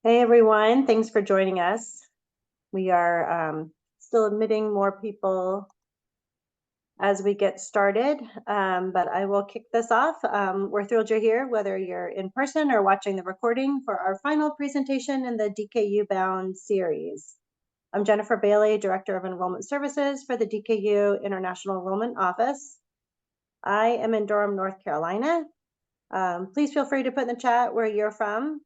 Hey everyone, thanks for joining us. We are still admitting more people as we get started, but I will kick this off. We're thrilled you're here, whether you're in person or watching the recording for our final presentation in the DKU Bound series. I'm Jennifer Bailey, Director of Enrollment Services for the DKU International Enrollment Office. I am in Durham, North Carolina. Please feel free to put in the chat where you're from.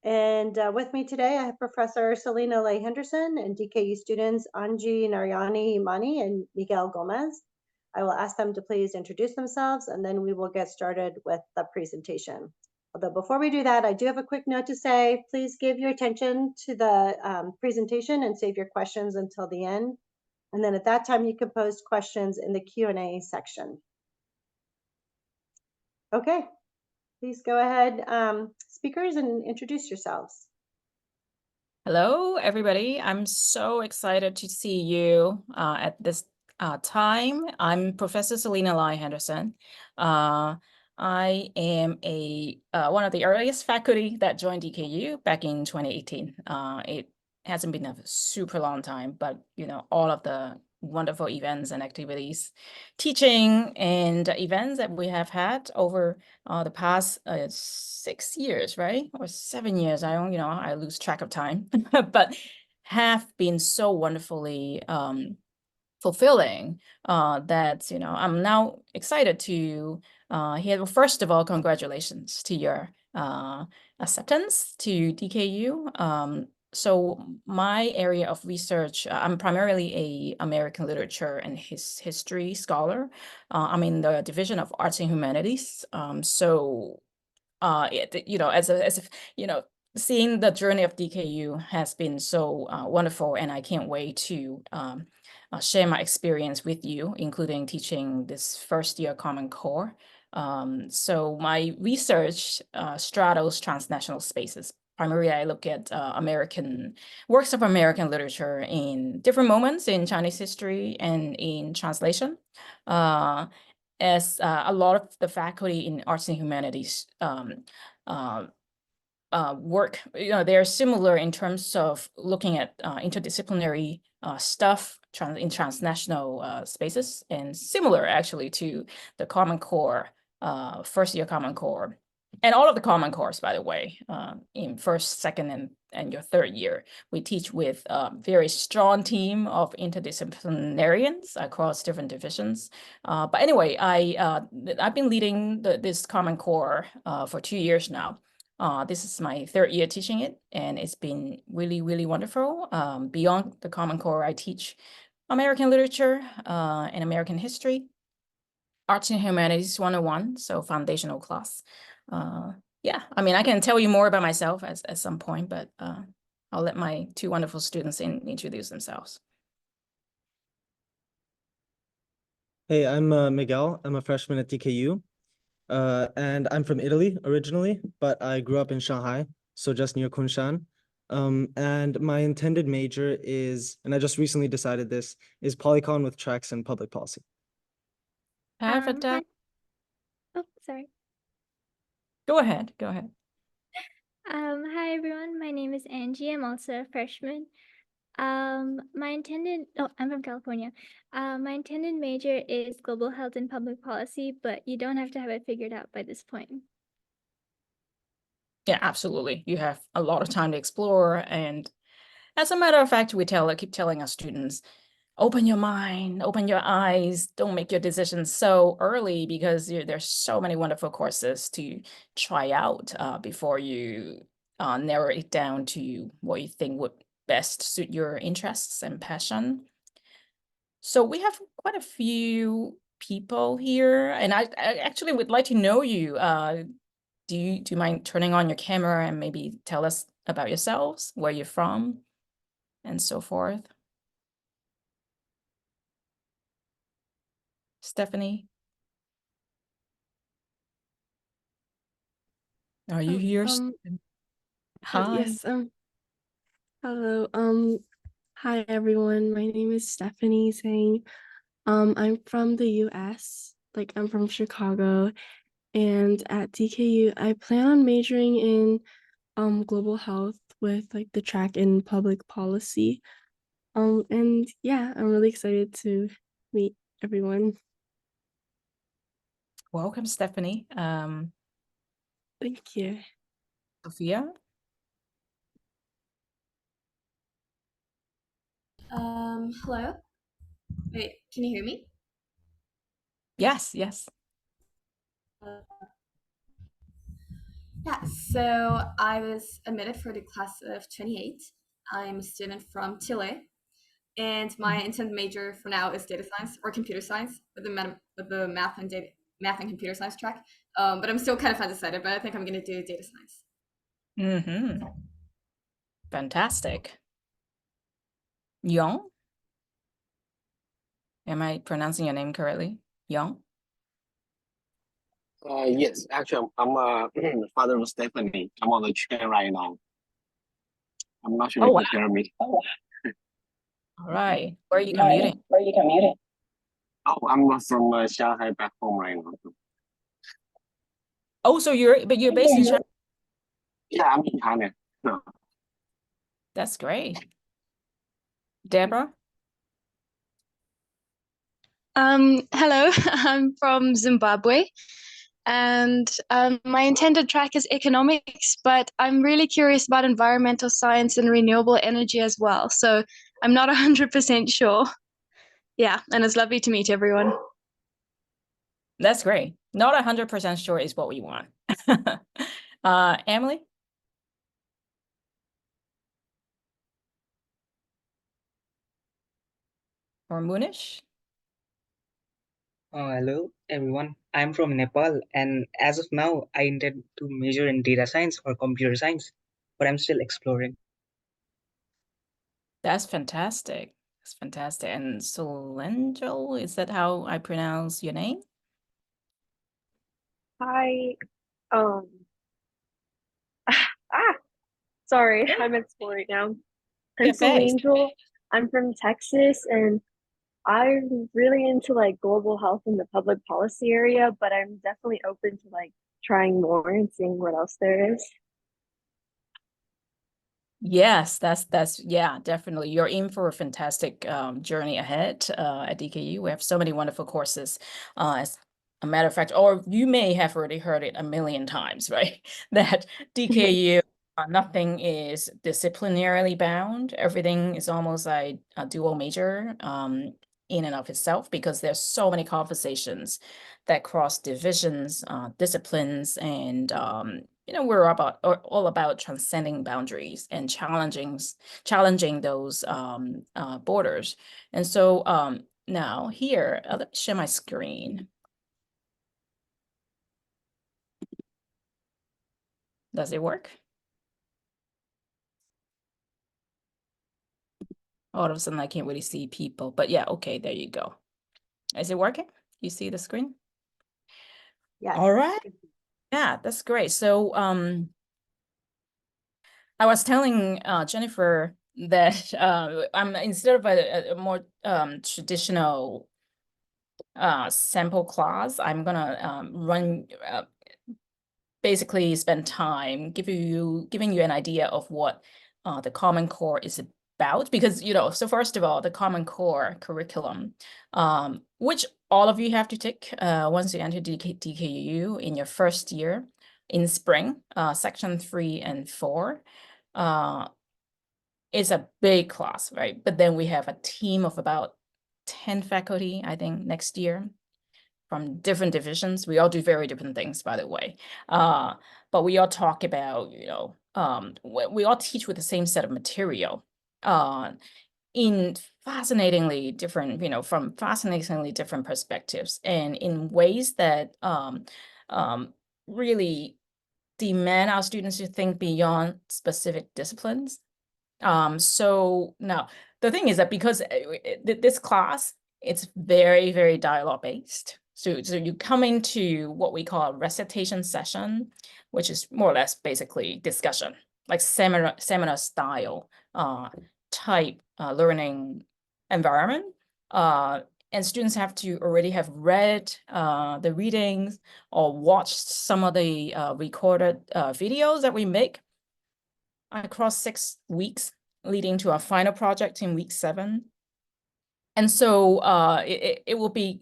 And with me today, I have Professor Selina Lai Henderson and DKU students Anji Narayani Imani and Miguel Gomez. I will ask them to please introduce themselves, and then we will get started with the presentation. Although before we do that, I do have a quick note to say, please give your attention to the presentation and save your questions until the end. And then at that time, you can post questions in the Q&A section. Okay. Please go ahead, speakers, and introduce yourselves. Hello, everybody. I'm so excited to see you at this time. I'm Professor Selina Lai Henderson. I am one of the earliest faculty that joined DKU back in 2018. It hasn't been a super long time, but all of the wonderful events and activities, teaching and events that we have had over the past 6 years, right? Or 7 years. I lose track of time, but have been so wonderfully fulfilling that, I'm now excited to hear. First of all, congratulations to your acceptance to DKU. So my area of research, I'm primarily a American literature and history scholar. I'm in the Division of Arts and Humanities. Seeing the journey of DKU has been so wonderful, and I can't wait to share my experience with you, including teaching this first year Common Core. So my research straddles transnational spaces. Primarily, I look at works of American literature in different moments in Chinese history and in translation. As a lot of the faculty in arts and humanities work, they're similar in terms of looking at interdisciplinary stuff in transnational spaces, and similar actually to the Common Core, first year Common Core, and all of the Common Cores, by the way, in first, second, and your third year. We teach with a very strong team of interdisciplinarians across different divisions. But anyway, I've been leading this Common Core for 2 years now. This is my third year teaching it, and it's been really, really wonderful. Beyond the Common Core, I teach American literature and American history, Arts and Humanities 101, so foundational class. Yeah, I can tell you more about myself at some point, but I'll let my two wonderful students introduce themselves. Hey, I'm Miguel. I'm a freshman at DKU. And I'm from Italy originally, but I grew up in Shanghai, so just near Kunshan. And my intended major is, and I just recently decided this, is polycon with tracks in public policy. Perfect. Oh, sorry. Go ahead. Hi everyone, my name is Angie. I'm also a freshman. I'm from California. My intended major is global health and public policy, but you don't have to have it figured out by this point. Yeah, absolutely. You have a lot of time to explore. And as a matter of fact, I keep telling our students, open your mind, open your eyes, don't make your decisions so early, because there's so many wonderful courses to try out before you narrow it down to what you think would best suit your interests and passion. So we have quite a few people here, and I actually would like to know you. Do you mind turning on your camera and maybe tell us about yourselves, where you're from, and so forth? Stephanie, are you here? Hi. Yes. Hello. Hi everyone. My name is Stephanie Sang. I'm from the U.S. I'm from Chicago, and at DKU, I plan on majoring in global health with like the track in public policy. And yeah, I'm really excited to meet everyone. Welcome, Stephanie. Thank you. Sophia? Hello. Wait, can you hear me? Yes, yes. Yeah, so I was admitted for the class of 28. I'm a student from Chile, and my intended major for now is data science or computer science with the math and computer science track. But I'm still kind of undecided, but I think I'm going to do data science. Mm-hmm. Fantastic. Young? Am I pronouncing your name correctly? Young? Yes, actually, I'm the father of Stephanie. I'm on the train right now. I'm not sure Oh, if wow. you can hear me. All right. Where are you commuting? Oh, I'm from Shanghai back home right now. Oh, so you're based in China. Yeah, I'm in China. No. That's great. Deborah? Hello, I'm from Zimbabwe, and my intended track is economics, but I'm really curious about environmental science and renewable energy as well. So I'm not 100% sure. Yeah, and it's lovely to meet everyone. That's great. Not 100% sure is what we want. Emily? Or Munish? Hello everyone, I'm from Nepal, and as of now, I intend to major in data science or computer science, but I'm still exploring. That's fantastic. That's fantastic. And Solangel, is that how I pronounce your name? Hi. Um, sorry, Yeah. I'm at school right now. Yeah, I'm Angel. I'm from Texas, and I'm really into like global health in the public policy area, but I'm definitely open to like trying more and seeing what else there is. Yes, that's yeah, definitely. You're in for a fantastic journey ahead at DKU. We have so many wonderful courses. As a matter of fact, or you may have already heard it a million times, right? That DKU, nothing is disciplinarily bound. Everything is almost like a dual major in and of itself, because there's so many conversations that cross divisions, disciplines, and we're all about transcending boundaries and challenging those borders. And so now here, let me share my screen. Does it work? All of a sudden, I can't really see people, but yeah, okay, there you go. Is it working? You see the screen? Yes. All right. Yeah, that's great. So I was telling Jennifer that I'm instead of a more traditional sample class, I'm gonna run basically spend time giving you an idea of what the Common Core is about, because so first of all, the Common Core curriculum, which all of you have to take once you enter DKU in your first year in spring, section 3 and 4. It's a big class, right? But then we have a team of about 10 faculty, I think, next year from different divisions. We all do very different things, by the way. But we all talk about, we all teach with the same set of material in fascinatingly different, from fascinatingly different perspectives, and in ways that really demand our students to think beyond specific disciplines. So now the thing is that because this class, it's very, very dialogue based. So you come into what we call a recitation session, which is more or less basically discussion, like seminar style type learning environment. And students have to already have read the readings or watched some of the recorded videos that we make. across 6 weeks, leading to our final project in week 7. And so it will be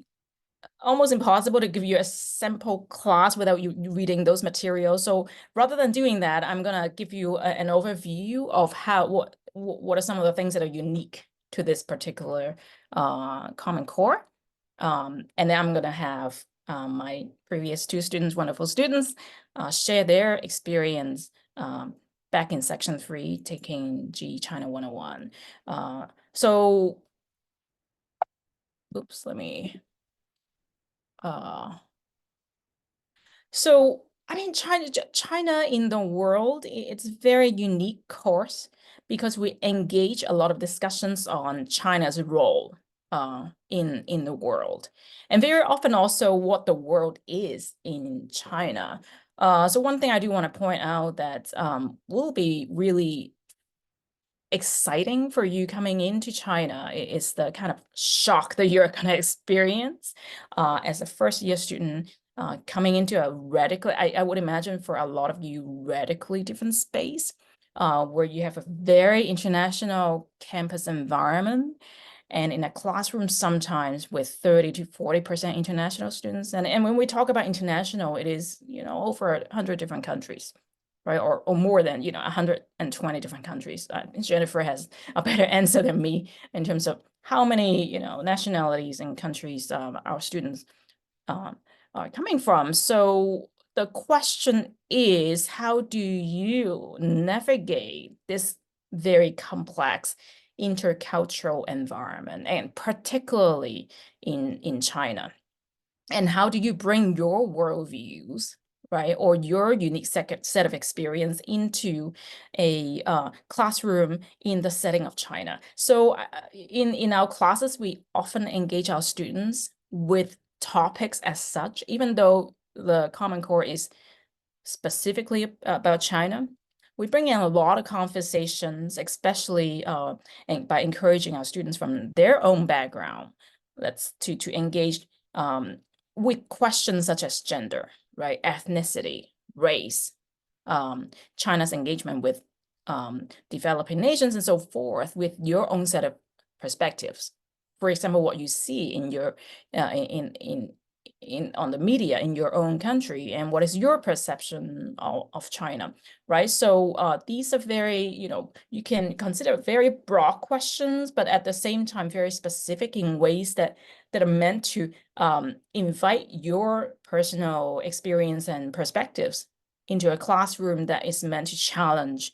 almost impossible to give you a sample class without you reading those materials. So rather than doing that, I'm gonna give you an overview of what are some of the things that are unique to this particular Common Core. And then I'm gonna have my previous 2 students, wonderful students, share their experience back in section 3, taking G China 101. So, oops, let me. So I mean, China in the world, it's a very unique course because we engage a lot of discussions on China's role in the world, and very often also what the world is in China. So one thing I do want to point out that will be really exciting for you coming into China is the kind of shock that you're going to experience as a first-year student coming into a radically, I would imagine for a lot of you, radically different space where you have a very international campus environment, and in a classroom sometimes with 30 to 40% international students. And when we talk about international, it is, over 100 different countries. Right, or more than 120 different countries. Jennifer has a better answer than me in terms of how many nationalities and countries our students are coming from. So the question is, how do you navigate this very complex intercultural environment, and particularly in China? And how do you bring your worldviews, right, or your unique set of experience into a classroom in the setting of China? So in our classes, we often engage our students with topics as such, even though the Common Core is specifically about China. We bring in a lot of conversations, especially by encouraging our students from their own background to engage with questions such as gender, right, ethnicity, race, China's engagement with developing nations and so forth, with your own set of perspectives. For example, what you see in your on the media in your own country, and what is your perception of China, right? So these are very, you can consider very broad questions, but at the same time very specific in ways that are meant to invite your personal experience and perspectives into a classroom that is meant to challenge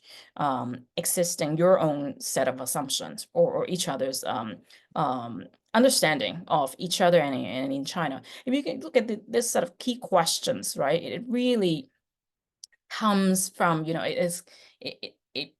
existing your own set of assumptions or each other's understanding of each other and in China. If you can look at this set of key questions, right, it really comes from, it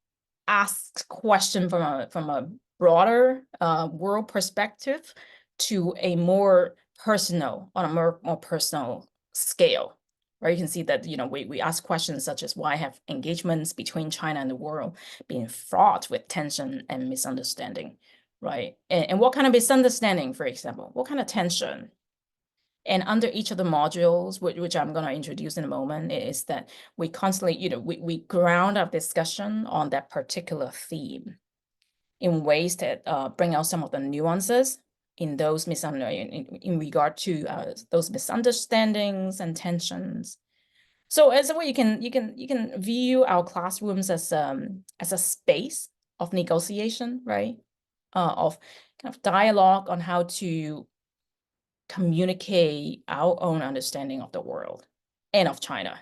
asks question from a broader world perspective to a more personal, on a more personal scale. Right, you can see that we ask questions such as, why have engagements between China and the world been fraught with tension and misunderstanding, right? And what kind of misunderstanding, for example, what kind of tension? And under each of the modules, which I'm going to introduce in a moment, is that we constantly, we ground our discussion on that particular theme in ways that bring out some of the nuances in those in regard to those misunderstandings and tensions. So as a way, you can view our classrooms as a space of negotiation, right? Of kind of dialogue on how to communicate our own understanding of the world and of China.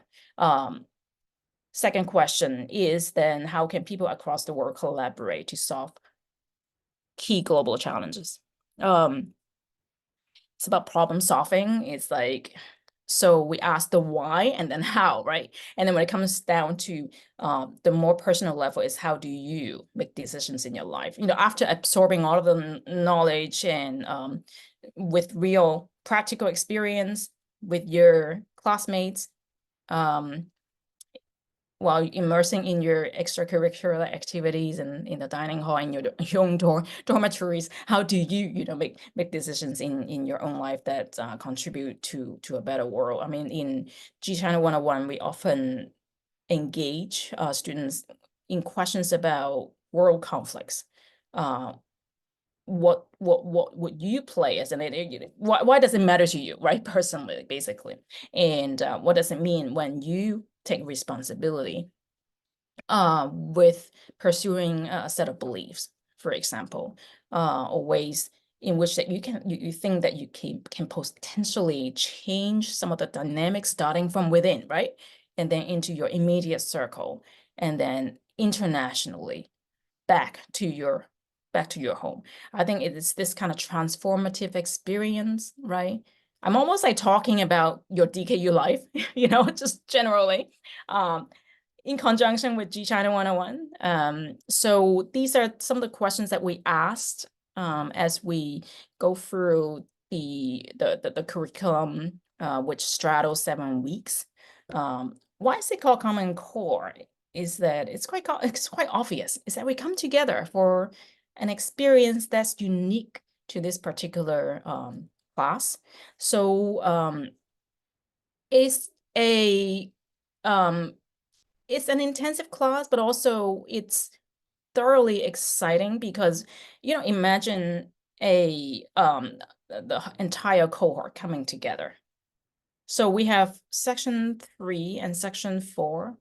Second question is then, how can people across the world collaborate to solve key global challenges? It's about problem solving. It's like, so we ask the why and then how, right? And then when it comes down to the more personal level, is how do you make decisions in your life? After absorbing all of the knowledge and with real practical experience with your classmates, while immersing in your extracurricular activities and in the dining hall in your own dormitories, how do you make decisions in your own life that contribute to a better world? I mean, in G China 101, we often engage students in questions about world conflicts. What would you play as an why does it matter to you, right? Personally, basically, and what does it mean when you take responsibility with pursuing a set of beliefs, for example, or ways in which that you think that you can potentially change some of the dynamics starting from within, right? And then into your immediate circle, and then internationally back to your home. I think it is this kind of transformative experience, right? I'm almost like talking about your DKU life, just generally, in conjunction with G China 101. So these are some of the questions that we asked as we go through the curriculum, which straddles 7 weeks. Why is it called Common Core? Is that it's quite obvious, is that we come together for an experience that's unique to this particular class. So it's an intensive class, but also it's thoroughly exciting because, imagine the entire cohort coming together. So we have section 3 and section 4.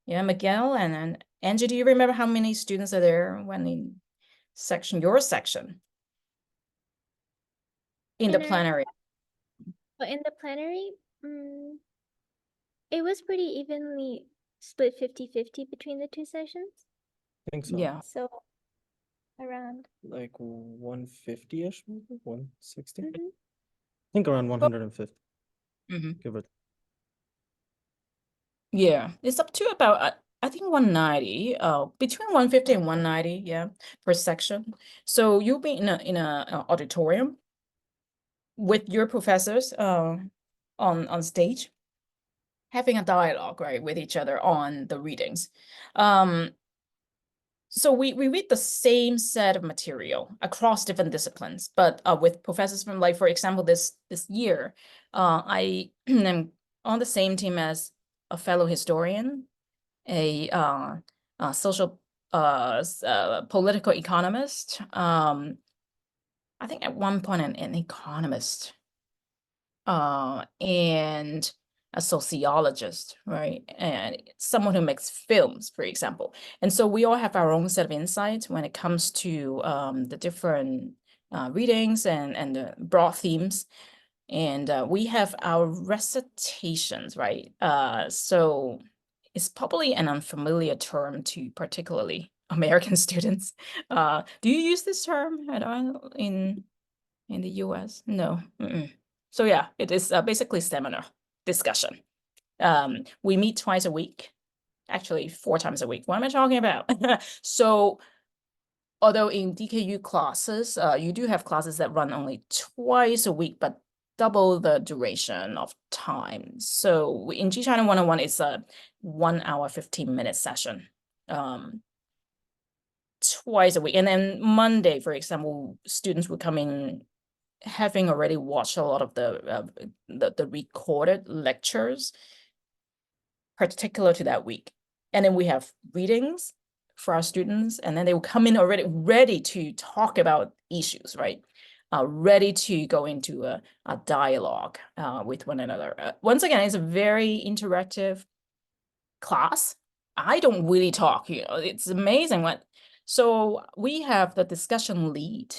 Yeah, Miguel and Angie, do you remember how many students are there when in your section? In the plenary. But in the plenary, it was pretty evenly split 50-50 between the two sessions. I think so. Yeah. So around Like 150-ish, maybe 160. Mhm. I think around 150. Give it. Yeah, it's up to about I think 190, between 150 and 190, yeah, per section. So you'll be in a auditorium with your professors on stage, having a dialogue, right, with each other on the readings. So we read the same set of material across different disciplines, but with professors from, like, for example, this year, I am on the same team as a fellow historian, a social political economist, I think at one point an economist, and a sociologist, right? And someone who makes films, for example. And so we all have our own set of insights when it comes to the different readings and the broad themes. And we have our recitations, right? So it's probably an unfamiliar term to particularly American students. Do you use this term at all in the US? No. So yeah, it is basically seminar discussion. We meet twice a week, actually 4 times a week. What am I talking about? So although in DKU classes, you do have classes that run only twice a week, but double the duration of time. So in G China 101, it's a 1 hour, 15-minute session, twice a week. And then Monday, for example, students would come in having already watched a lot of the recorded lectures particular to that week. And then we have readings for our students, and then they will come in already ready to talk about issues, right? Ready to go into a dialogue with one another. Once again, it's a very interactive class. I don't really talk, it's amazing so we have the discussion lead.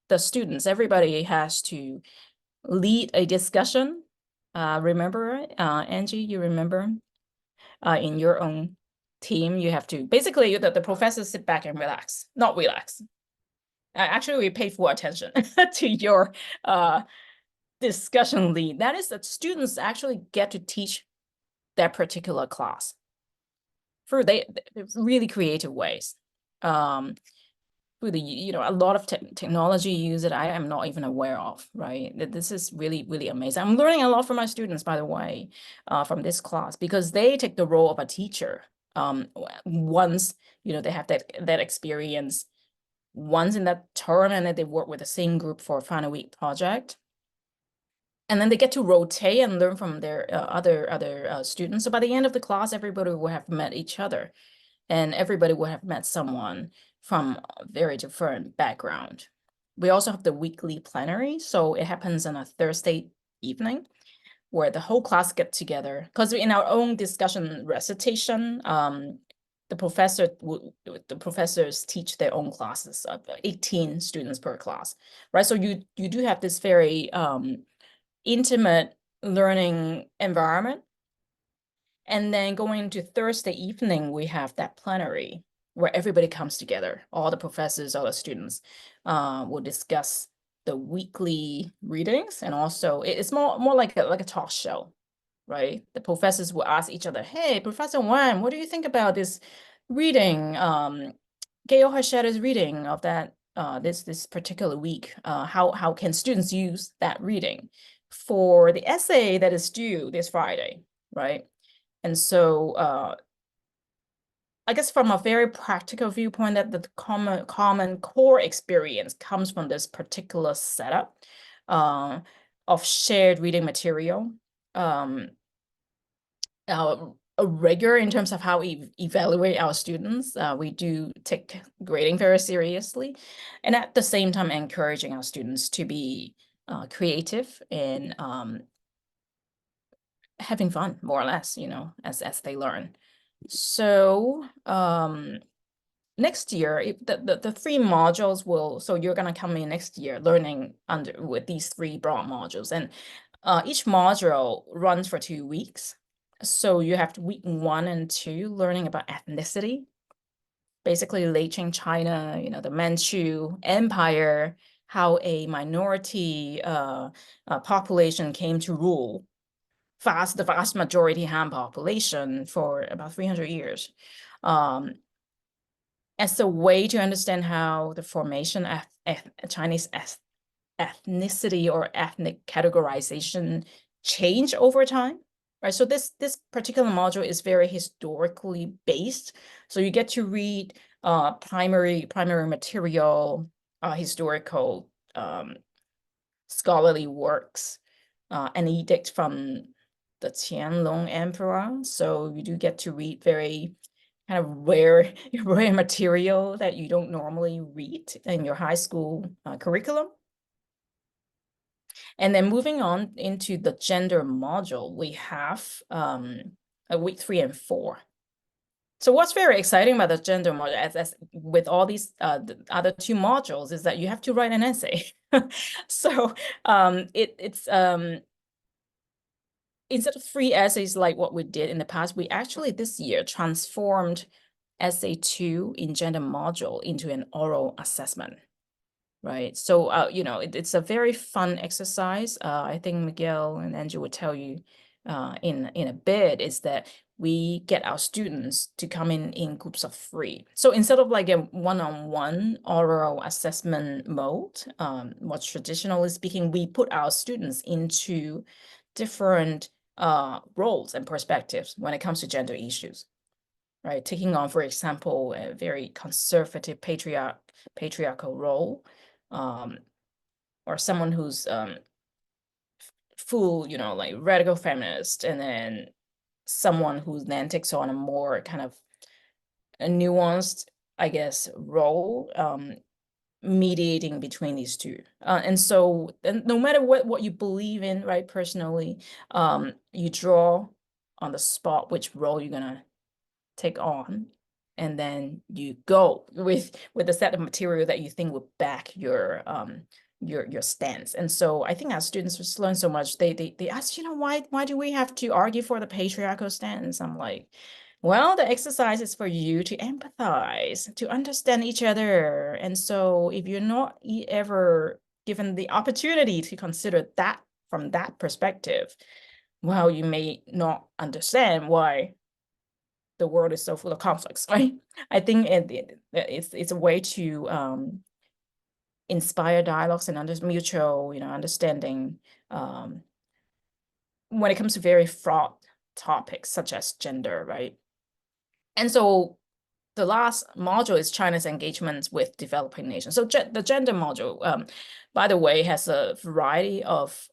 The students, everybody has to lead a discussion. Remember, Angie, you remember? In your own team, you have to basically the professors sit back and relax, not relax. Actually, we pay full attention to your discussion lead. That is that students actually get to teach that particular class through really creative ways. Through a lot of technology used that I am not even aware of, right? This is really, really amazing. I'm learning a lot from my students, by the way, from this class, because they take the role of a teacher. Once, they have that experience once in that term, and then they work with the same group for a final week project. And then they get to rotate and learn from their other students. So by the end of the class, everybody will have met each other. and everybody would have met someone from a very different background. We also have the weekly plenary, so it happens on a Thursday evening where the whole class get together. Because in our own discussion recitation, the professors teach their own classes of 18 students per class, right? So you do have this very intimate learning environment. And then going into Thursday evening, we have that plenary where everybody comes together. All the professors, all the students will discuss the weekly readings, and also it's more like a talk show, right? The professors will ask each other, "Hey, Professor Wang, what do you think about this reading? Gail has shared his reading of that this particular week. How can students use that reading for the essay that is due this Friday, right?" And so I guess from a very practical viewpoint, that the common core experience comes from this particular setup of shared reading material, a rigor in terms of how we evaluate our students. We do take grading very seriously, and at the same time encouraging our students to be creative and having fun, more or less, as they learn. So next year, the 3 modules will, so you're gonna come in next year learning with these 3 broad modules, and each module runs for 2 weeks. So you have week 1 and 2 learning about ethnicity, basically late China, the Manchu Empire, how a minority population came to rule the vast majority Han population for about 300 years. As a way to understand how the formation of Chinese ethnicity or ethnic categorization change over time, right? So this particular module is very historically based. So you get to read primary material, historical scholarly works, an edict from the Qianlong Emperor. So you do get to read very kind of rare material that you don't normally read in your high school curriculum. And then moving on into the gender module, we have week 3 and 4. So what's very exciting about the gender module, as with all these the other 2 modules, is that you have to write an essay. So it's instead of 3 essays like what we did in the past, we actually this year transformed essay 2 in gender module into an oral assessment, right? So it's a very fun exercise. I think Miguel and Angie would tell you in a bit, is that we get our students to come in groups of 3. So instead of like a one-on-one oral assessment mode, more traditionally speaking, we put our students into different roles and perspectives when it comes to gender issues, right? Taking on, for example, a very conservative patriarchal role, or someone who's full, like radical feminist, and then someone who then takes on a more kind of a nuanced, I guess, role, mediating between these 2. And so no matter what you believe in, right, personally, you draw on the spot which role you're gonna take on, and then you go with a set of material that you think will back your stance. And so I think our students just learn so much. They ask, why do we have to argue for the patriarchal stance? I'm like, well, the exercise is for you to empathize, to understand each other. And so if you're not ever given the opportunity to consider that from that perspective, well, you may not understand why the world is so full of conflicts, right? I think it's a way to inspire dialogues and mutual, understanding when it comes to very fraught topics such as gender, right? And so the last module is China's engagements with developing nations. So the gender module, by the way, has a variety of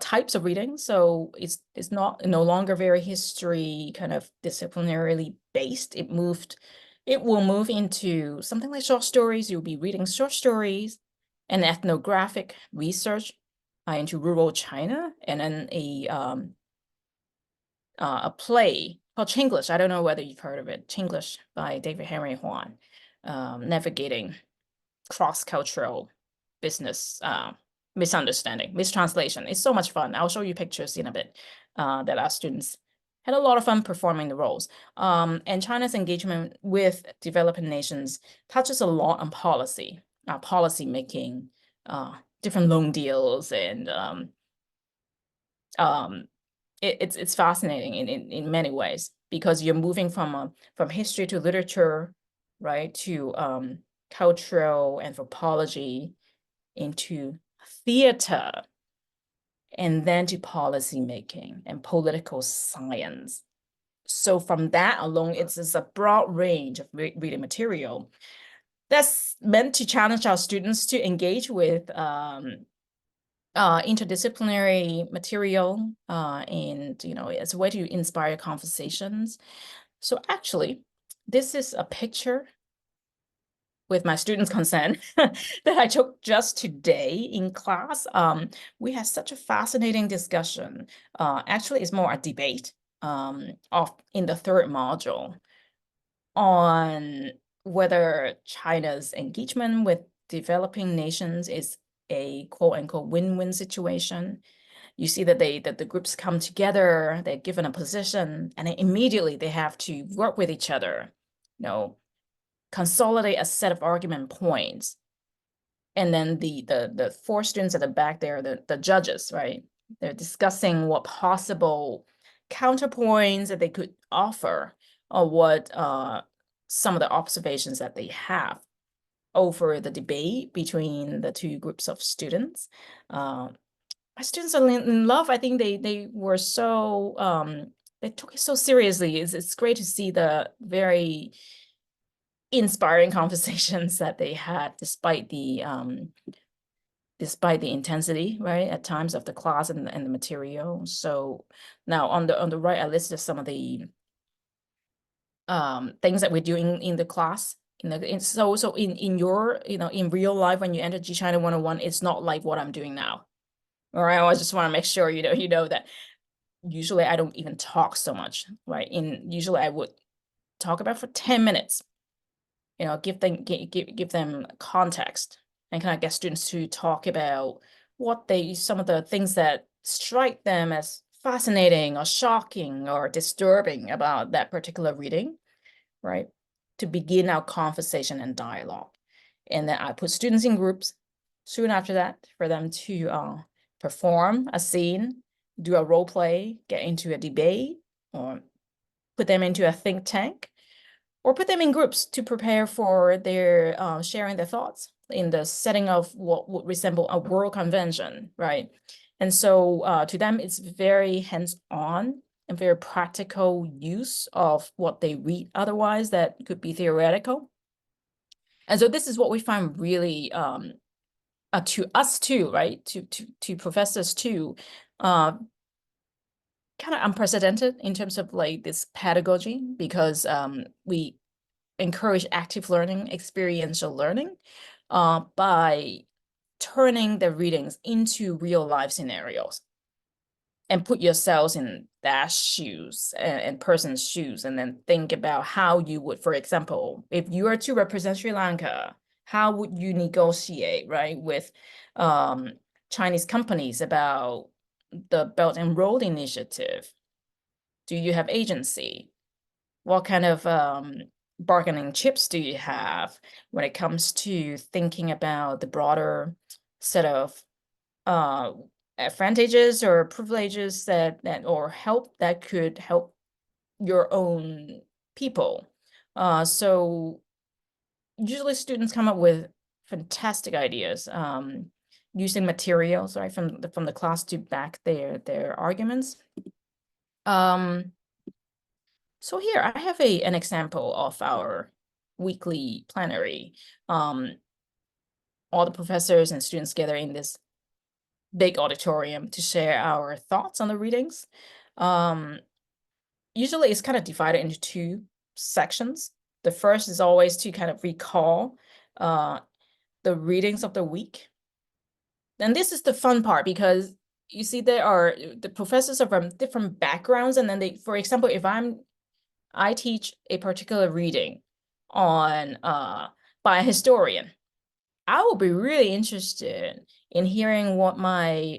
types of reading. So it's no longer very history kind of disciplinarily based. It will move into something like short stories. You'll be reading short stories and ethnographic research into rural China, and then a play called Chinglish. I don't know whether you've heard of it. Chinglish by David Henry Hwan, navigating cross-cultural business mistranslation. It's so much fun. I'll show you pictures in a bit that our students had a lot of fun performing the roles. And China's engagement with developing nations touches a lot on policy making, different loan deals, and it's fascinating in many ways, because you're moving from history to literature, right, to cultural anthropology, into theater, and then to policy making and political science. So from that alone, it's just a broad range of reading material that's meant to challenge our students to engage with interdisciplinary material, and as a way to inspire conversations. So actually, this is a picture with my students' consent that I took just today in class. We had such a fascinating discussion. Actually, it's more a debate in the third module on whether China's engagement with developing nations is a quote-unquote win-win situation. You see that the groups come together, they're given a position, and then immediately they have to work with each other, consolidate a set of argument points. And then the four students at the back there, the judges, right? They're discussing what possible counterpoints that they could offer, or what some of the observations that they have over the debate between the two groups of students. My students are in love. I think they were so, they took it so seriously. It's great to see the very inspiring conversations that they had, despite the intensity, right, at times of the class and the material. So now on the right, I listed some of the things that we're doing in the class. So in your, in real life, when you enter G China 101, it's not like what I'm doing now. All right, I just want to make sure you know that usually I don't even talk so much, right? Usually I would talk about for 10 minutes, give them context, and kind of get students to talk about some of the things that strike them as fascinating or shocking or disturbing about that particular reading, right? To begin our conversation and dialogue. And then I put students in groups soon after that for them to perform a scene, do a role play, get into a debate, or put them into a think tank, or put them in groups to prepare for their sharing their thoughts in the setting of what would resemble a world convention, right? And so to them, it's very hands-on and very practical use of what they read otherwise that could be theoretical. And so this is what we find really to us too, right? To professors too, kind of unprecedented in terms of like this pedagogy, because we encourage active learning, experiential learning, by turning the readings into real life scenarios, and put yourselves in that shoes and person's shoes, and then think about how you would, for example, if you are to represent Sri Lanka, how would you negotiate, right, with Chinese companies about the Belt and Road Initiative? Do you have agency? What kind of bargaining chips do you have when it comes to thinking about the broader set of advantages or privileges or help that could help your own people? So usually students come up with fantastic ideas, using materials, right, from the class to back their arguments. So here I have an example of our weekly plenary. All the professors and students gather in this big auditorium to share our thoughts on the readings. Usually it's kind of divided into two sections. The first is always to kind of recall the readings of the week. And this is the fun part, because you see the professors are from different backgrounds, and then they, for example, if I teach a particular reading on by a historian, I will be really interested in hearing what my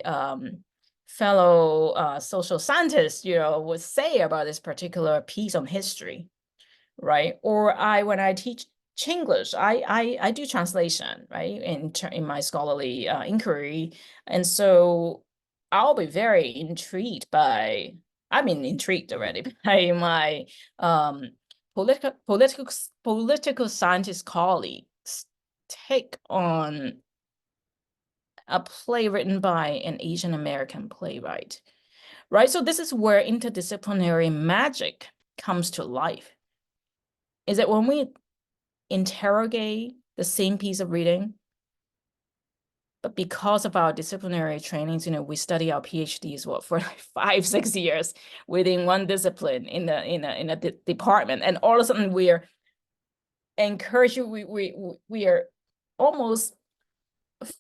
fellow social scientists, would say about this particular piece on history, right? Or when I teach Chinglish, I do translation, right, in my scholarly inquiry, and so I'll be very intrigued by. I've been intrigued already by my political scientist colleagues' take on a play written by an Asian American playwright, right? So this is where interdisciplinary magic comes to life. Is that when we interrogate the same piece of reading, but because of our disciplinary trainings, we study our PhDs for like 5-6 years within one discipline in a department, and all of a sudden we are encouraged. We are almost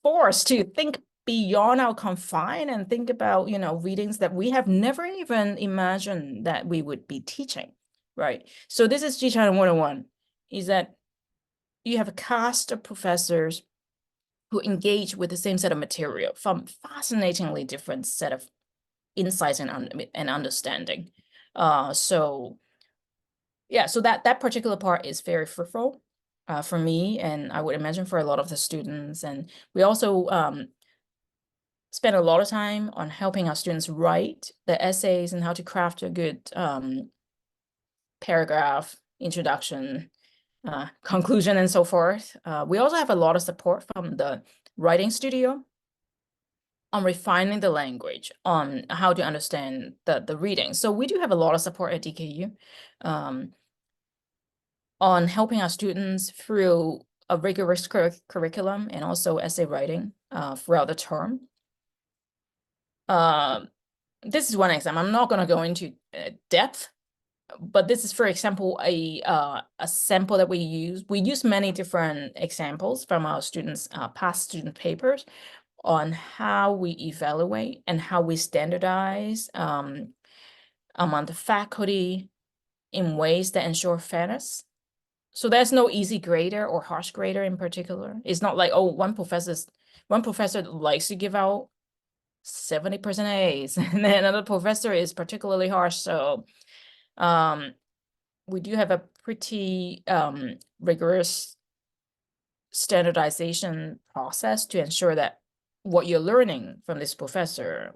forced to think beyond our confine and think about readings that we have never even imagined that we would be teaching, right? So this is G China 101, is that you have a cast of professors who engage with the same set of material from fascinatingly different set of insights and understanding. So that particular part is very fruitful for me, and I would imagine for a lot of the students. And we also spend a lot of time on helping our students write the essays and how to craft a good paragraph, introduction, conclusion, and so forth. We also have a lot of support from the writing studio on refining the language, on how to understand the reading. So we do have a lot of support at DKU on helping our students through a rigorous curriculum and also essay writing throughout the term. This is one example. I'm not going to go into depth, but this is, for example, a sample that we use. We use many different examples from our students' past student papers on how we evaluate and how we standardize among the faculty in ways that ensure fairness. So there's no easy grader or harsh grader in particular. It's not like, oh, one professor likes to give out 70% A's, and then another professor is particularly harsh. So we do have a pretty rigorous standardization process to ensure that what you're learning from this professor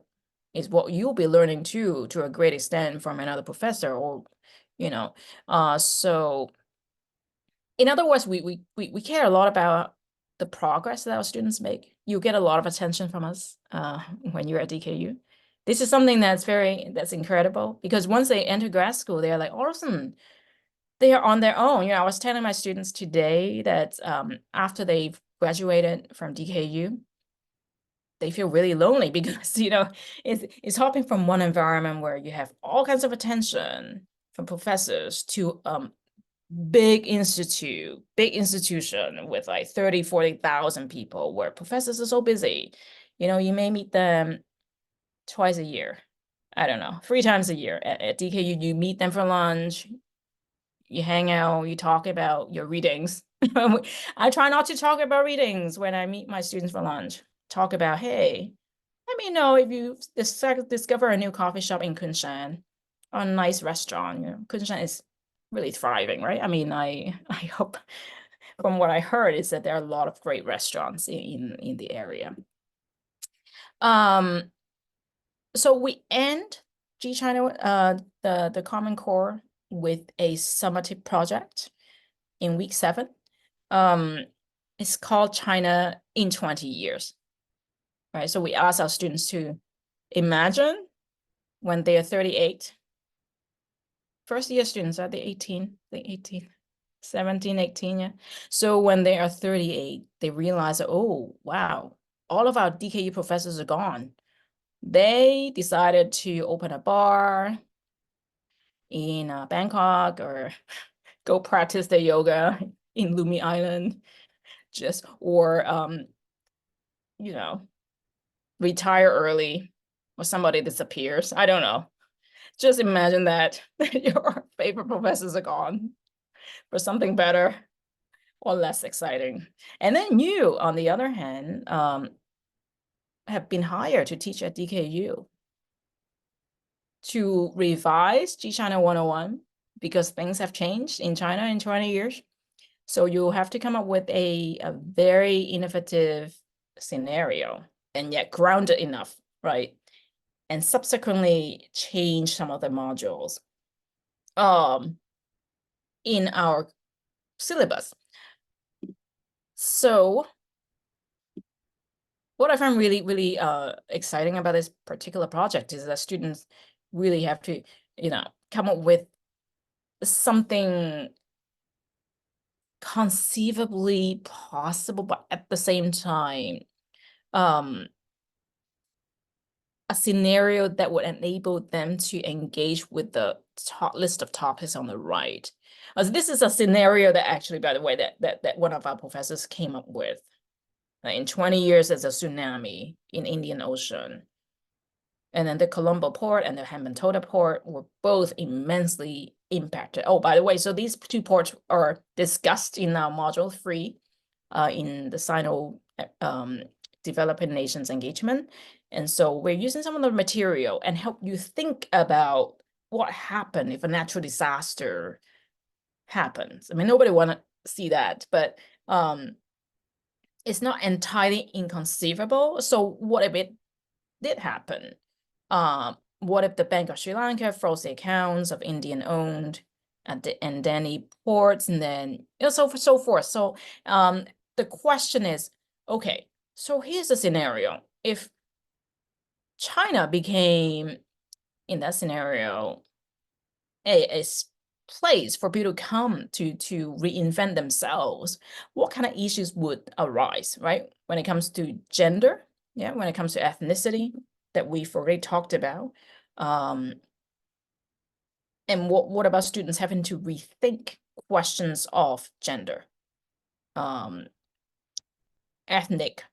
is what you'll be learning to a great extent from another professor, or so in other words, we care a lot about the progress that our students make. You get a lot of attention from us when you're at DKU. This is something that's incredible, because once they enter grad school, they're like, awesome, they are on their own. I was telling my students today that after they've graduated from DKU, they feel really lonely because, it's hopping from one environment where you have all kinds of attention from professors to big institution with like 30,000-40,000 people, where professors are so busy. You may meet them twice a year. I don't know, 3 times a year. At DKU, you meet them for lunch, you hang out, you talk about your readings. I try not to talk about readings when I meet my students for lunch. Talk about, hey, let me know if you discover a new coffee shop in Kunshan, or a nice restaurant. Kunshan is really thriving, right? I mean, I hope, from what I heard, is that there are a lot of great restaurants in the area. So we end G China, the Common Core, with a summative project in week 7. It's called China in 20 years, right? So we ask our students to imagine when they are 38. First year students are 18, 17, 18, yeah. So when they are 38, they realize, oh, wow, all of our DKU professors are gone. They decided to open a bar in Bangkok or go practice their yoga in Lumi Island, or you know, retire early, or somebody disappears. I don't know. Just imagine that your favorite professors are gone for something better or less exciting. And then you, on the other hand, have been hired to teach at DKU to revise G-China 101 because things have changed in China in 20 years. So you have to come up with a very innovative scenario and yet grounded enough, right? And subsequently change some of the modules in our syllabus. So what I find really, really exciting about this particular project is that students really have to, come up with something conceivably possible, but at the same time, a scenario that would enable them to engage with the top list of topics on the right. This is a scenario that actually, by the way, that one of our professors came up with. In 20 years, there's a tsunami in Indian Ocean. And then the Colombo port and the Hambantota port were both immensely impacted. Oh, by the way, so these two ports are discussed in our module 3 in the Sino developing nations engagement. And so we're using some of the material and help you think about what happened if a natural disaster happens. I mean, nobody want to see that, but it's not entirely inconceivable. So what if it did happen? What if the Bank of Sri Lanka froze the accounts of Indian-owned and Adani ports, and then so forth. So the question is, okay, so here's the scenario. If China became, in that scenario, a place for people to come to reinvent themselves, what kind of issues would arise, right? When it comes to gender, when it comes to ethnicity, that we've already talked about. And what about students having to rethink questions of gender, ethnic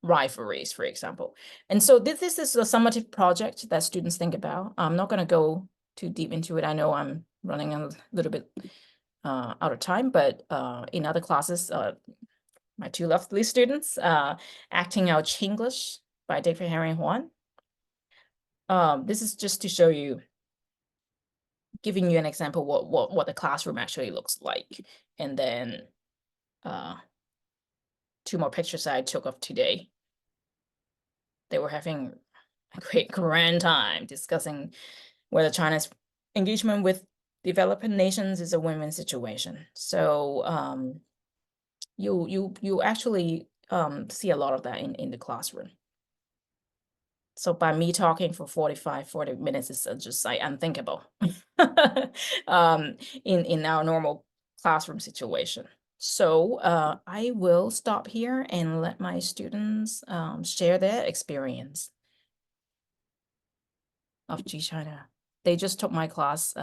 rivalries, for example. And so this is a summative project that students think about. I'm not going to go too deep into it. I know I'm running a little bit out of time, but in other classes, my two lovely students, Acting Out Chinglish by David Henry Huan. This is just to show you, giving you an example what the classroom actually looks like. And then 2 more pictures I took of today. They were having a great grand time discussing whether China's engagement with developing nations is a win-win situation. So you actually see a lot of that in the classroom. So by me talking for 40 minutes is just like unthinkable in our normal classroom situation. So I will stop here and let my students share their experience of G-China. They just took my class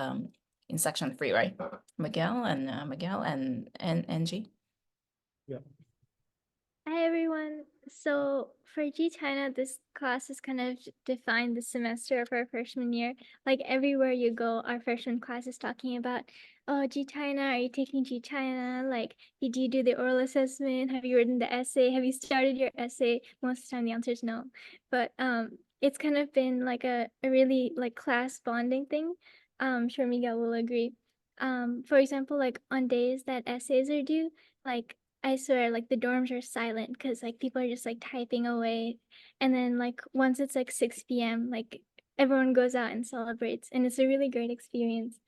in section 3, right? Miguel and Angie. Yeah. Hi everyone. So for G-China, this class is kind of defined the semester of our freshman year. Like everywhere you go, our freshman class is talking about, oh, G-China, are you taking G-China? Like, did you do the oral assessment? Have you written the essay? Have you started your essay? Most of the time the answer is no. But it's kind of been like a really like class bonding thing. I'm sure Miguel will agree. For example, like on days that essays are due, like I swear, like the dorms are silent because like people are just like typing away. And then like once it's like 6 p.m., like everyone goes out and celebrates, and it's a really great experience.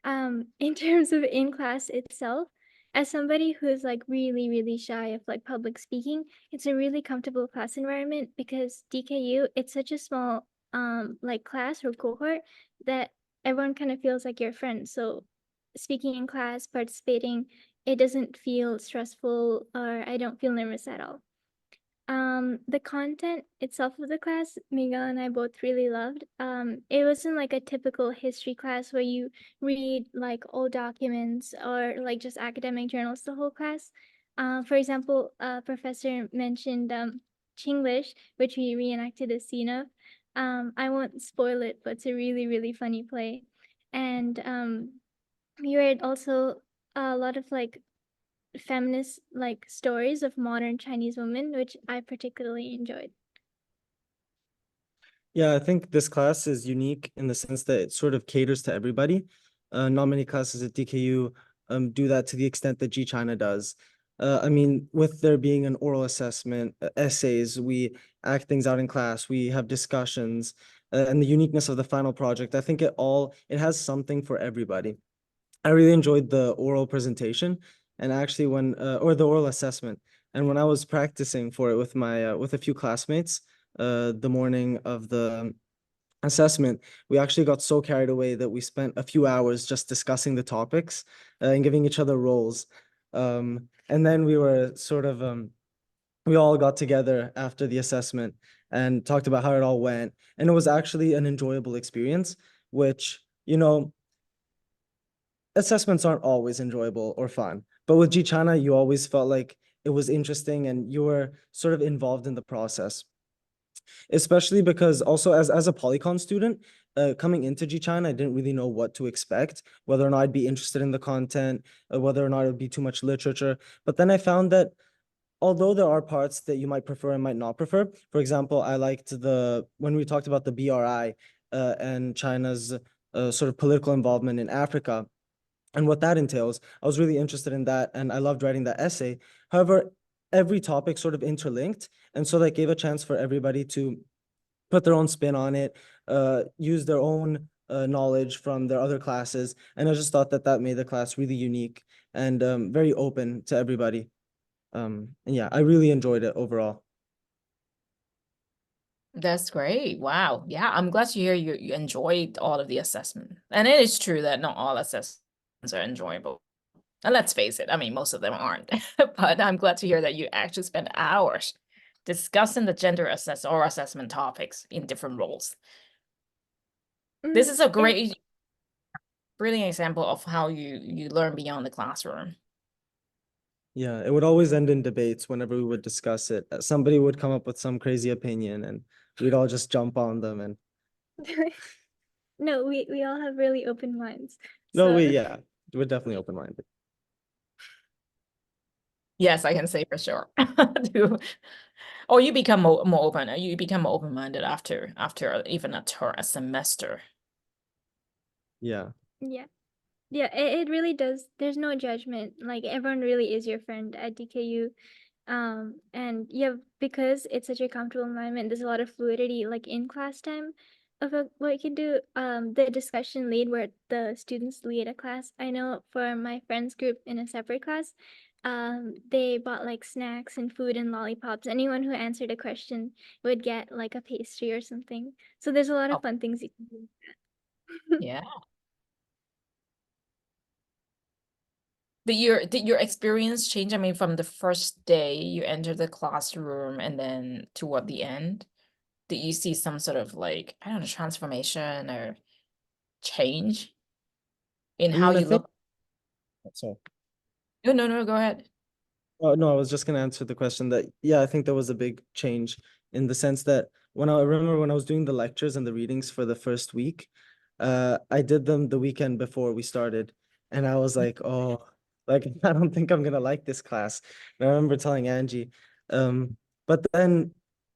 In terms of in class itself, as somebody who's like really, really shy of like public speaking, it's a really comfortable class environment because DKU, it's such a small like class or cohort that everyone kind of feels like your friend. So speaking in class, participating, it doesn't feel stressful, or I don't feel nervous at all. The content itself of the class, Miguel and I both really loved. It wasn't like a typical history class where you read like old documents or like just academic journals the whole class. For example, professor mentioned Chinglish, which we reenacted a scene of. I won't spoil it, but it's a really, really funny play. And we read also a lot of like feminist like stories of modern Chinese women, which I particularly enjoyed. Yeah, I think this class is unique in the sense that it sort of caters to everybody. Not many classes at DKU do that to the extent that G China does. I mean, with there being an oral assessment, essays, we act things out in class, we have discussions, and the uniqueness of the final project. I think it has something for everybody. I really enjoyed the oral presentation, and actually or the oral assessment. And when I was practicing for it with my with a few classmates, the morning of the assessment, we actually got so carried away that we spent a few hours just discussing the topics and giving each other roles. And then we were we all got together after the assessment and talked about how it all went. And it was actually an enjoyable experience, which, assessments aren't always enjoyable or fun. But with G China, you always felt like it was interesting and you were sort of involved in the process. Especially because also as a Polycon student, coming into G China, I didn't really know what to expect, whether or not I'd be interested in the content, whether or not it would be too much literature. But then I found that although there are parts that you might prefer and might not prefer, for example, I liked when we talked about the BRI and China's sort of political involvement in Africa and what that entails, I was really interested in that and I loved writing that essay. However, every topic sort of interlinked, and so that gave a chance for everybody to put their own spin on it, use their own knowledge from their other classes. And I just thought that that made the class really unique and very open to everybody. And yeah, I really enjoyed it overall. That's great. Wow. Yeah, I'm glad to hear you enjoyed all of the assessment. And it is true that not all assessments are enjoyable. And let's face it, I mean, most of them aren't. But I'm glad to hear that you actually spent hours discussing the gender assessment topics in different roles. This is a great, brilliant example of how you learn beyond the classroom. Yeah, it would always end in debates whenever we would discuss it. Somebody would come up with some crazy opinion and we'd all just jump on them and No, we all have really open minds. no, So yeah, we're definitely open-minded. Yes, I can say for sure. Or you become more open. You become more open-minded after even a semester. Yeah. yeah. Yeah, it really does. There's no judgment. Like everyone really is your friend at DKU. And yeah, because it's such a comfortable environment, there's a lot of fluidity like in class time of what you can do. The discussion lead where the students lead a class. I know for my friends group in a separate class, they bought like snacks and food and lollipops. Anyone who answered a question would get like a pastry or something. So there's a lot of fun things you can do. Yeah. Did your experience change? I mean, from the first day you entered the classroom and then toward the end, did you see some sort of like, I don't know, transformation or change in how you look? Sorry. No, go ahead. Oh, no, I was just going to answer the question that, yeah, I think there was a big change in the sense that I remember when I was doing the lectures and the readings for the first week, I did them the weekend before we started. And I was like, oh, like, I don't think I'm going to like this class. And I remember telling Angie, but then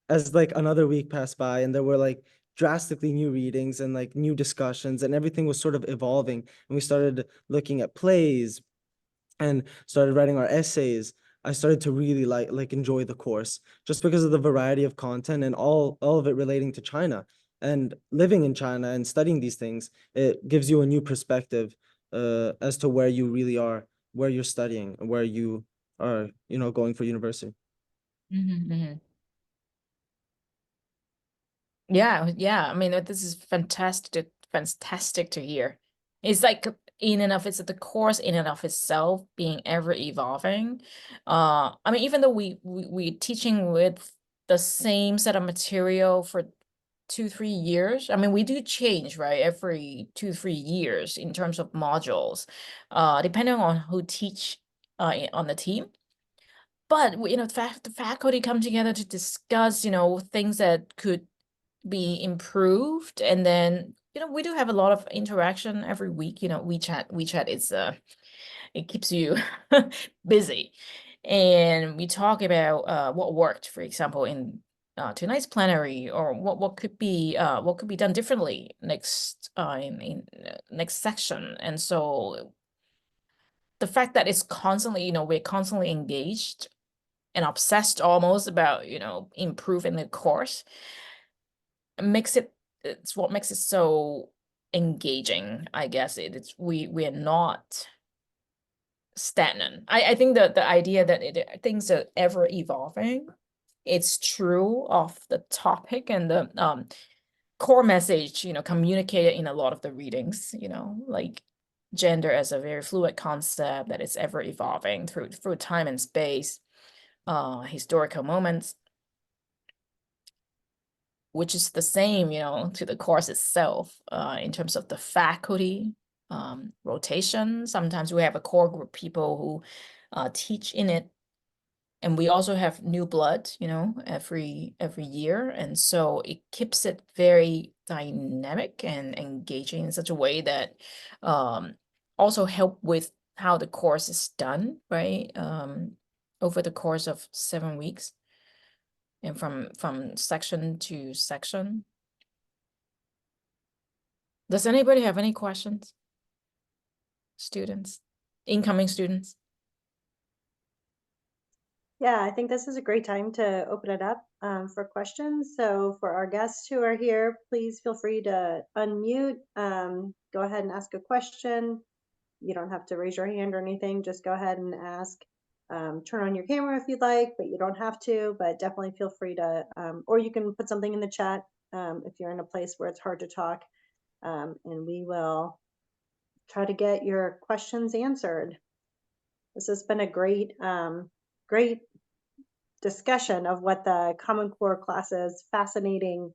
as like another week passed by and there were like drastically new readings and like new discussions and everything was sort of evolving and we started looking at plays and started writing our essays, I started to really like enjoy the course just because of the variety of content and all of it relating to China. And living in China and studying these things, it gives you a new perspective as to where you really are, where you're studying, where you are, going for university. Yeah. I mean, this is fantastic to hear. It's like in and of itself, the course in and of itself being ever evolving. I mean, even though we teaching with the same set of material for 2-3 years. I mean, we do change, right, every 2-3 years in terms of modules, depending on who teach on the team. But the faculty come together to discuss, things that could be improved, and then we do have a lot of interaction every week. WeChat is it keeps you busy, and we talk about what worked, for example, in tonight's plenary, or what could be done differently next in next section. And so the fact that it's constantly, we're constantly engaged and obsessed almost about improving the course it's what makes it so engaging, I guess. We're not stagnant. I think that the idea that things are ever evolving, it's true of the topic and the core message, communicated in a lot of the readings, like gender as a very fluid concept that is ever evolving through time and space, historical moments, which is the same, to the course itself, in terms of the faculty rotation. Sometimes we have a core group of people who teach in it, and we also have new blood, every year, and so it keeps it very dynamic and engaging in such a way that also help with how the course is done, right, over the course of 7 weeks. And from section to section. Does anybody have any questions? Students, incoming students? Yeah, I think this is a great time to open it up for questions. So for our guests who are here, please feel free to unmute, go ahead and ask a question. You don't have to raise your hand or anything, just go ahead and ask. Turn on your camera if you'd like, but you don't have to, but definitely feel free to, or you can put something in the chat if you're in a place where it's hard to talk, and we will try to get your questions answered. This has been a great, great discussion of what the Common Core class is. Fascinating.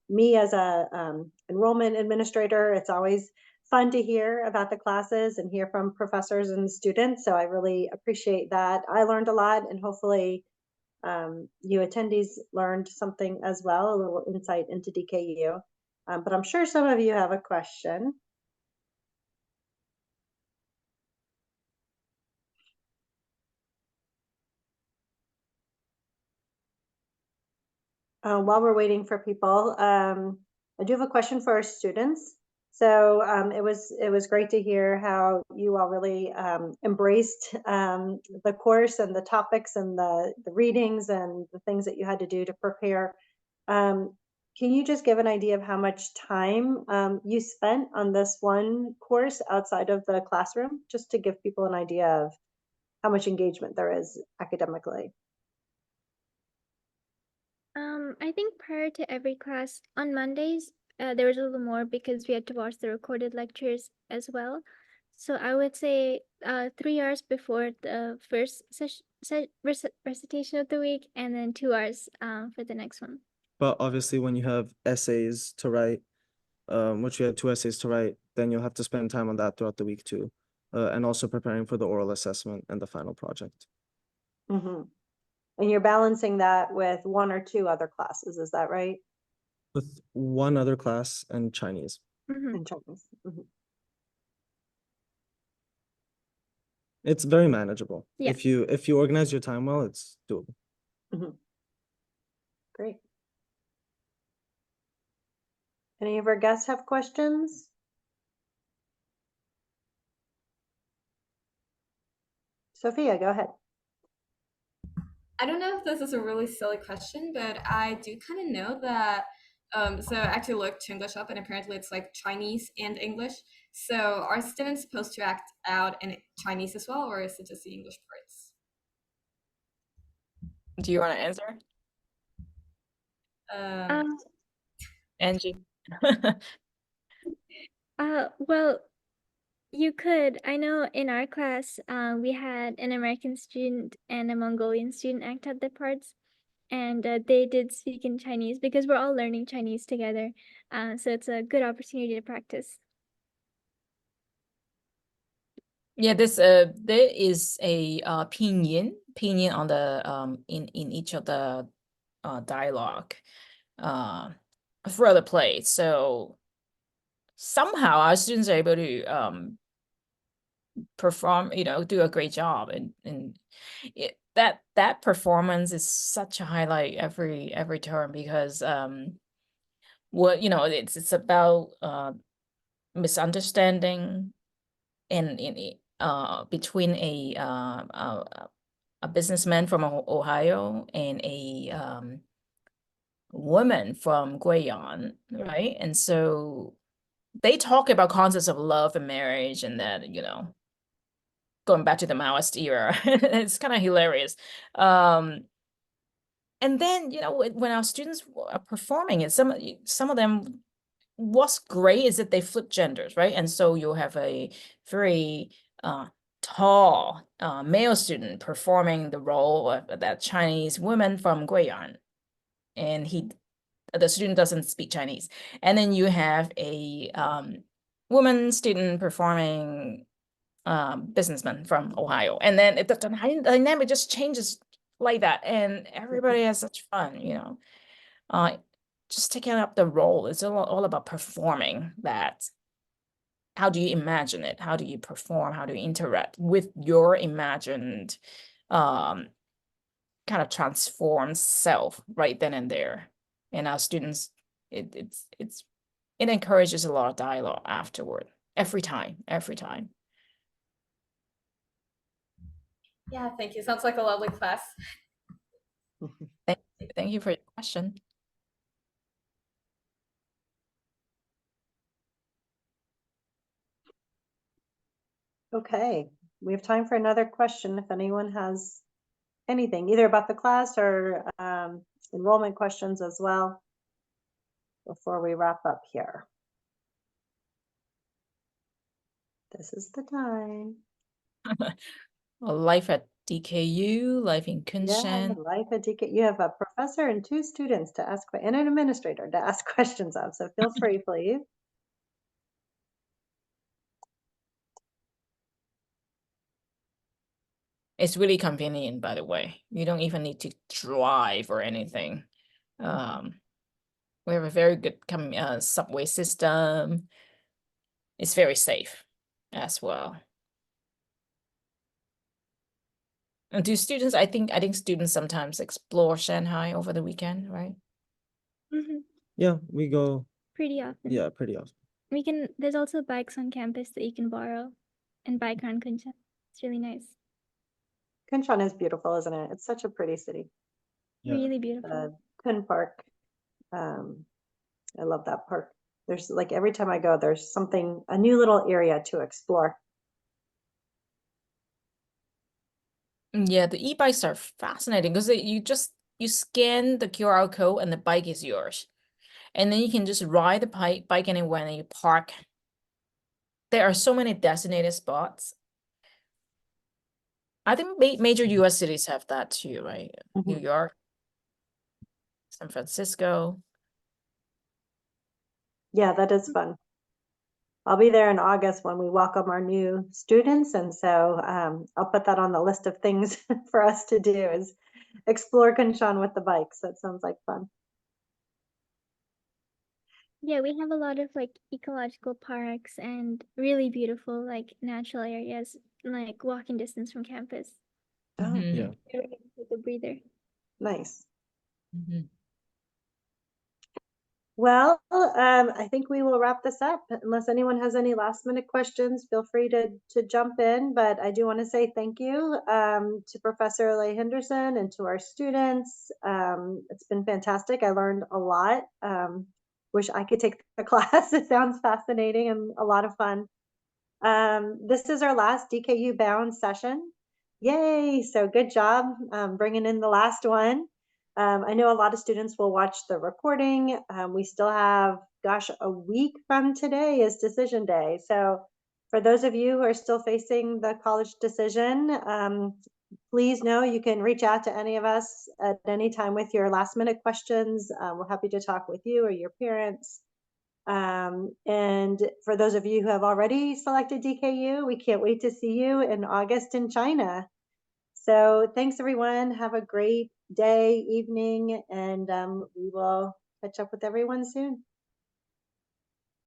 Me as a enrollment administrator, it's always fun to hear about the classes and hear from professors and students. So I really appreciate that. I learned a lot, and hopefully you attendees learned something as well, a little insight into DKU. But I'm sure some of you have a question. While we're waiting for people, I do have a question for our students. So it was great to hear how you all really embraced the course and the topics and the readings and the things that you had to do to prepare. Can you just give an idea of how much time you spent on this one course outside of the classroom, just to give people an idea of how much engagement there is academically? I think prior to every class on Mondays, there was a little more because we had to watch the recorded lectures as well. So I would say 3 hours before the first recitation of the week, and then 2 hours for the next one. But obviously when you have essays to write, which you have 2 essays to write, then you'll have to spend time on that throughout the week too. And also preparing for the oral assessment and the final project. Mm-hmm. And you're balancing that with 1 or 2 other classes, is that right? With 1 other class and Chinese. In Chinese. Mm-hmm. It's very manageable. Yeah. If you organize your time well, it's doable. Mm-hmm. Great. Any of our guests have questions? Sophia, go ahead. I don't know if this is a really silly question, but I do kind of know that. So I actually looked English up, and apparently it's like Chinese and English. So are students supposed to act out in Chinese as well, or is it just the English parts? Do you want to answer, Angie? Well, you could. I know in our class, we had an American student and a Mongolian student act out their parts. and they did speak in Chinese because we're all learning Chinese together. So it's a good opportunity to practice. Yeah, there is a pinyin on the in each of the dialogue for the play. So somehow our students are able to perform, do a great job, and that performance is such a highlight every term, because what it's about misunderstanding in between a businessman from Ohio and a woman from Guiyan, right? And so they talk about concepts of love and marriage, and that, going back to the Maoist era. It's kind of hilarious. And then, when our students are performing it, some of them, what's great is that they flip genders, right? And so you'll have a very tall male student performing the role of that Chinese woman from Guiyan, and the student doesn't speak Chinese. And then you have a woman student performing businessman from Ohio, and then the dynamic just changes like that, and everybody has such fun, just taking up the role. It's all about performing that. How do you imagine it? How do you perform? How do you interact with your imagined kind of transformed self right then and there? And our students, it encourages a lot of dialogue afterward, every time. Yeah, thank you. Sounds like a lovely class. Thank you for your question. Okay, we have time for another question if anyone has anything, either about the class or enrollment questions as well, before we wrap up here. This is the time. Life at DKU, life in Yeah, Kunshan. life at DK. You have a professor and 2 students to ask, and an administrator to ask questions of. So feel free, please. It's really convenient, by the way. You don't even need to drive or anything. We have a very good subway system. It's very safe as well. And do students, I think students sometimes explore Shanghai over the weekend, right? Mm-hmm. Yeah, we go. Pretty often. Yeah, pretty often. There's also bikes on campus that you can borrow and bike around Kunshan. It's really nice. Kunshan is beautiful, isn't it? It's such a pretty city. Yeah. Really beautiful. Kun Park. I love that park. There's like every time I go, there's a new little area to explore. Yeah, the e-bikes are fascinating because you scan the QR code and the bike is yours. And then you can just ride the bike anywhere and you park. There are so many designated spots. I think major U.S. cities have that too, right? Mm-hmm. New York, San Francisco. Yeah, that is fun. I'll be there in August when we welcome our new students. And so I'll put that on the list of things for us to do, is explore Kunshan with the bikes. That sounds like fun. Yeah, we have a lot of like ecological parks and really beautiful like natural areas, like walking distance from campus. Oh, Yeah. Take a breather. nice. Mhm. Well, I think we will wrap this up. Unless anyone has any last minute questions, feel free to jump in. But I do want to say thank you to Professor Lai Henderson and to our students. It's been fantastic. I learned a lot. Wish I could take the class. It sounds fascinating and a lot of fun. This is our last DKU Bound session. Yay! So good job bringing in the last one. I know a lot of students will watch the recording. We still have, gosh, a week from today is decision day. So for those of you who are still facing the college decision, please know you can reach out to any of us at any time with your last minute questions. We're happy to talk with you or your parents. And for those of you who have already selected DKU, we can't wait to see you in August in China. So thanks everyone. Have a great day, evening, and we will catch up with everyone soon.